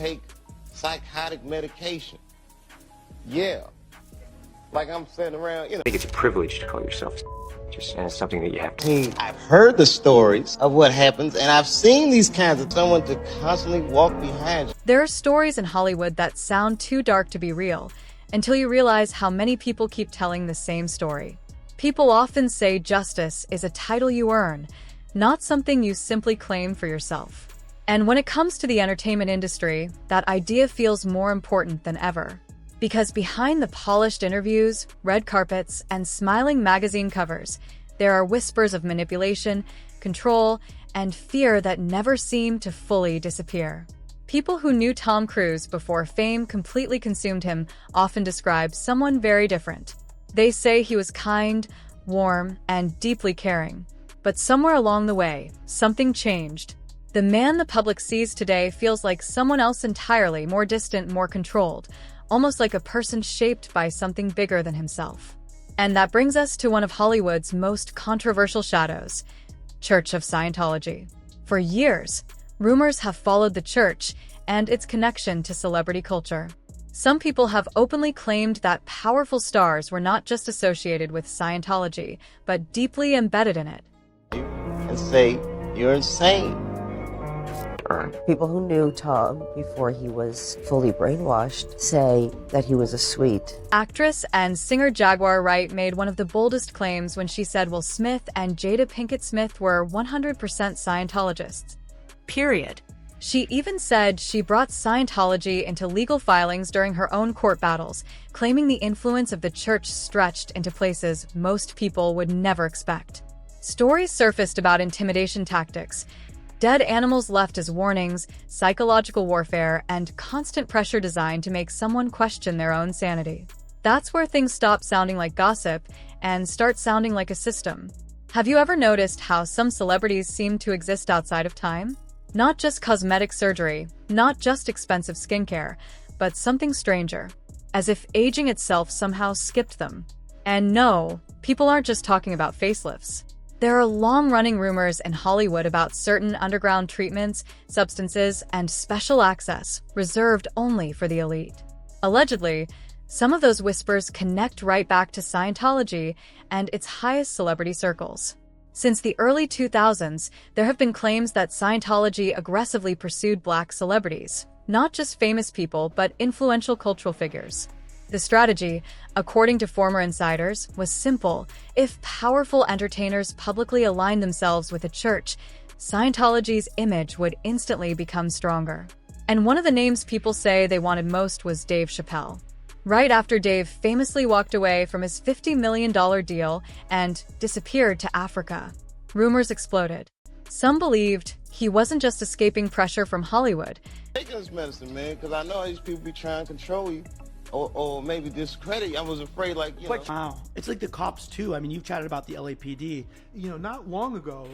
take psychotic medication. Yeah. Like I'm sitting around, I think it's a privilege to call yourself and it's something that you have to. I've heard the stories of what happens, and I've seen these kinds of someone to constantly walk behind you. There are stories in Hollywood that sound too dark to be real, until you realize how many people keep telling the same story. People often say justice is a title you earn, not something you simply claim for yourself. And when it comes to the entertainment industry, that idea feels more important than ever. Because behind the polished interviews, red carpets, and smiling magazine covers, there are whispers of manipulation, control, and fear that never seem to fully disappear. People who knew Tom Cruise before fame completely consumed him often describe someone very different. They say he was kind, warm, and deeply caring. But somewhere along the way, something changed. The man the public sees today feels like someone else entirely, more distant, more controlled, almost like a person shaped by something bigger than himself. And that brings us to one of Hollywood's most controversial shadows, Church of Scientology. For years, rumors have followed the church and its connection to celebrity culture. Some people have openly claimed that powerful stars were not just associated with Scientology, but deeply embedded in it. And say, you're insane. People who knew Tom before he was fully brainwashed say that he was a sweet. Actress and singer Jaguar Wright made one of the boldest claims when she said Will Smith and Jada Pinkett Smith were 100% Scientologists. Period. She even said she brought Scientology into legal filings during her own court battles, claiming the influence of the church stretched into places most people would never expect. Stories surfaced about intimidation tactics, dead animals left as warnings, psychological warfare, and constant pressure designed to make someone question their own sanity. That's where things stop sounding like gossip and start sounding like a system. Have you ever noticed how some celebrities seem to exist outside of time? Not just cosmetic surgery, not just expensive skincare, but something stranger, as if aging itself somehow skipped them. And no, people aren't just talking about facelifts. There are long-running rumors in Hollywood about certain underground treatments, substances, and special access reserved only for the elite. Allegedly, some of those whispers connect right back to Scientology and its highest celebrity circles. Since the early 2000s, there have been claims that Scientology aggressively pursued Black celebrities, not just famous people, but influential cultural figures. The strategy, according to former insiders, was simple. If powerful entertainers publicly aligned themselves with a church, Scientology's image would instantly become stronger. And one of the names people say they wanted most was Dave Chappelle. Right after Dave famously walked away from his $50 million deal and disappeared to Africa, rumors exploded. Some believed he wasn't just escaping pressure from Hollywood. Taking this medicine, man, because I know these people be trying to control you. Or maybe discredit. I was afraid, like, you know. Wow. It's like the cops, too. I mean, you've chatted about the LAPD. You know, not long ago,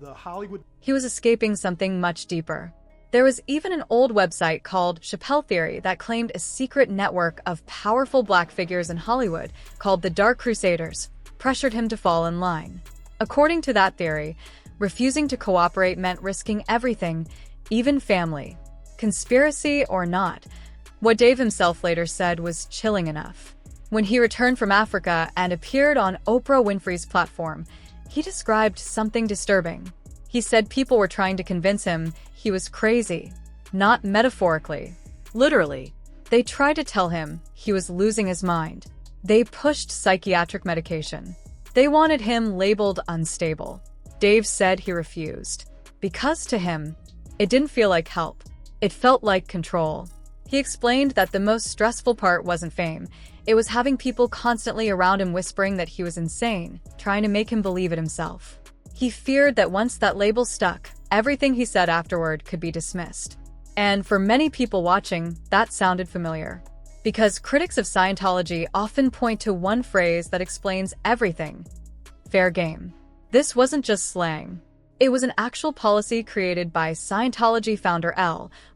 the Hollywood... He was escaping something much deeper. There was even an old website called Chappelle Theory that claimed a secret network of powerful Black figures in Hollywood called the Dark Crusaders pressured him to fall in line. According to that theory, refusing to cooperate meant risking everything, even family. Conspiracy or not, what Dave himself later said was chilling enough. When he returned from Africa and appeared on Oprah Winfrey's platform, he described something disturbing. He said people were trying to convince him he was crazy, not metaphorically, literally. They tried to tell him he was losing his mind. They pushed psychiatric medication. They wanted him labeled unstable. Dave said he refused, because to him, it didn't feel like help. It felt like control. He explained that the most stressful part wasn't fame. It was having people constantly around him whispering that he was insane, trying to make him believe it himself. He feared that once that label stuck, everything he said afterward could be dismissed. And for many people watching, that sounded familiar. Because critics of Scientology often point to one phrase that explains everything: fair game. This wasn't just slang. It was an actual policy created by Scientology founder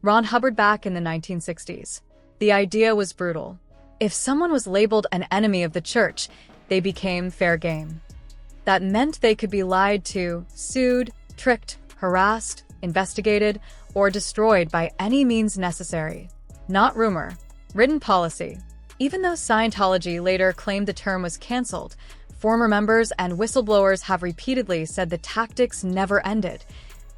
Ron Hubbard back in the 1960s. The idea was brutal. If someone was labeled an enemy of the church, they became fair game. That meant they could be lied to, sued, tricked, harassed, investigated, or destroyed by any means necessary. Not rumor. Written policy. Even though Scientology later claimed the term was canceled, former members and whistleblowers have repeatedly said the tactics never ended.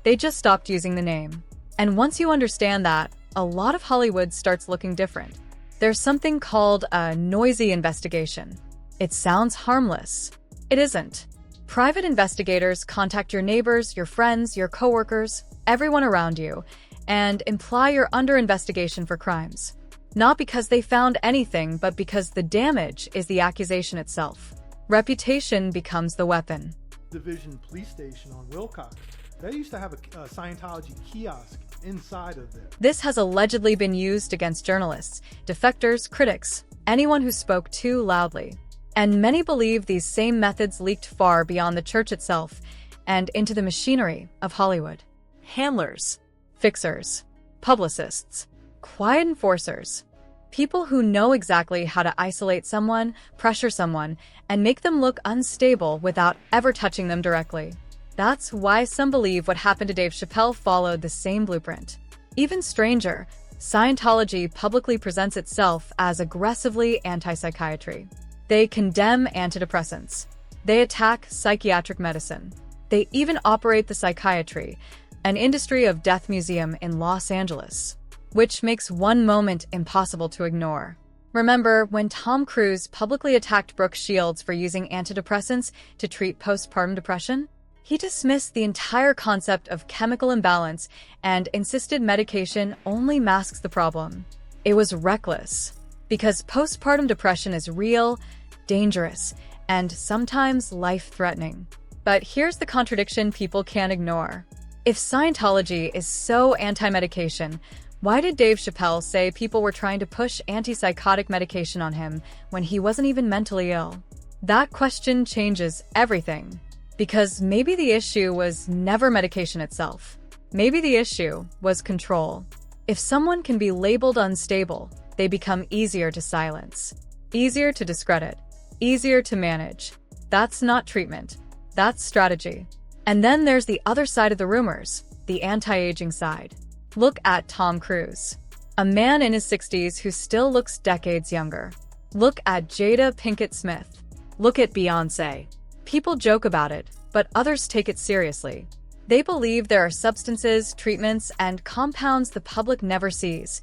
They just stopped using the name. And once you understand that, a lot of Hollywood starts looking different. There's something called a noisy investigation. It sounds harmless. It isn't. Private investigators contact your neighbors, your friends, your coworkers, everyone around you, and imply you're under investigation for crimes. Not because they found anything, but because the damage is the accusation itself. Reputation becomes the weapon. Division Police Station on Wilcox, they used to have a Scientology kiosk inside of there. This has allegedly been used against journalists, defectors, critics, anyone who spoke too loudly. And many believe these same methods leaked far beyond the church itself and into the machinery of Hollywood. Handlers, fixers, publicists, quiet enforcers, people who know exactly how to isolate someone, pressure someone, and make them look unstable without ever touching them directly. That's why some believe what happened to Dave Chappelle followed the same blueprint. Even stranger, Scientology publicly presents itself as aggressively anti-psychiatry. They condemn antidepressants. They attack psychiatric medicine. They even operate the psychiatry, an industry of death museum in Los Angeles, which makes one moment impossible to ignore. Remember when Tom Cruise publicly attacked Brooke Shields for using antidepressants to treat postpartum depression? He dismissed the entire concept of chemical imbalance and insisted medication only masks the problem. It was reckless, because postpartum depression is real, dangerous, and sometimes life-threatening. But here's the contradiction people can't ignore. If Scientology is so anti-medication, why did Dave Chappelle say people were trying to push antipsychotic medication on him when he wasn't even mentally ill? That question changes everything. Because maybe the issue was never medication itself. Maybe the issue was control. If someone can be labeled unstable, they become easier to silence, easier to discredit, easier to manage. That's not treatment. That's strategy. And then there's the other side of the rumors, the anti-aging side. Look at Tom Cruise, a man in his 60s who still looks decades younger. Look at Jada Pinkett Smith. Look at Beyoncé. People joke about it, but others take it seriously. They believe there are substances, treatments, and compounds the public never sees.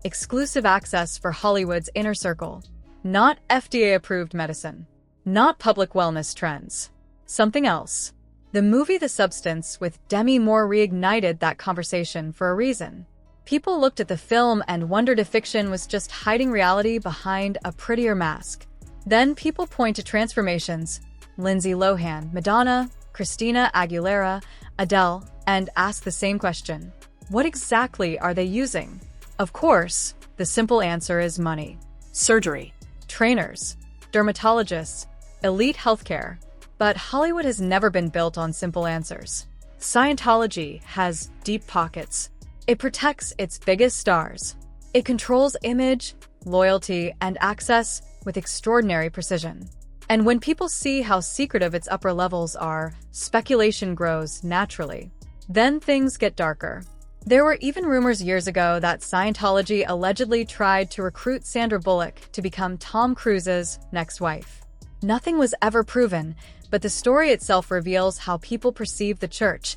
Exclusive access for Hollywood's inner circle. Not FDA-approved medicine. Not public wellness trends. Something else. The movie The Substance with Demi Moore reignited that conversation for a reason. People looked at the film and wondered if fiction was just hiding reality behind a prettier mask. Then people point to transformations, Lindsay Lohan, Madonna, Christina Aguilera, Adele, and ask the same question. What exactly are they using? Of course, the simple answer is money. Surgery. Trainers. Dermatologists. Elite healthcare. But Hollywood has never been built on simple answers. Scientology has deep pockets. It protects its biggest stars. It controls image, loyalty, and access with extraordinary precision. And when people see how secretive its upper levels are, speculation grows naturally. Then things get darker. There were even rumors years ago that Scientology allegedly tried to recruit Sandra Bullock to become Tom Cruise's next wife. Nothing was ever proven, but the story itself reveals how people perceive the church,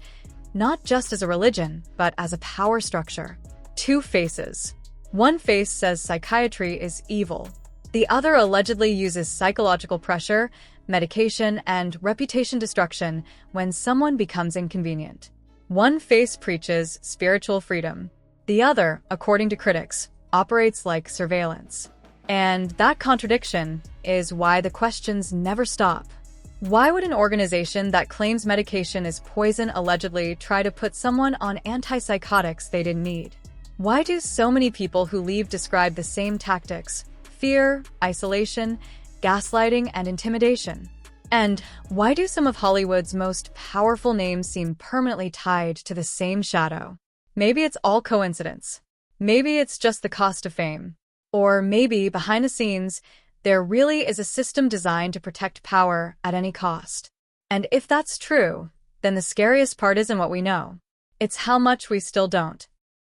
not just as a religion, but as a power structure. Two faces. One face says psychiatry is evil. The other allegedly uses psychological pressure, medication, and reputation destruction when someone becomes inconvenient. One face preaches spiritual freedom. The other, according to critics, operates like surveillance. And that contradiction is why the questions never stop. Why would an organization that claims medication is poison allegedly try to put someone on antipsychotics they didn't need? Why do so many people who leave describe the same tactics? Fear, isolation, gaslighting, and intimidation. And why do some of Hollywood's most powerful names seem permanently tied to the same shadow? Maybe it's all coincidence. Maybe it's just the cost of fame. Or maybe, behind the scenes, there really is a system designed to protect power at any cost. And if that's true, then the scariest part isn't what we know. It's how much we still don't.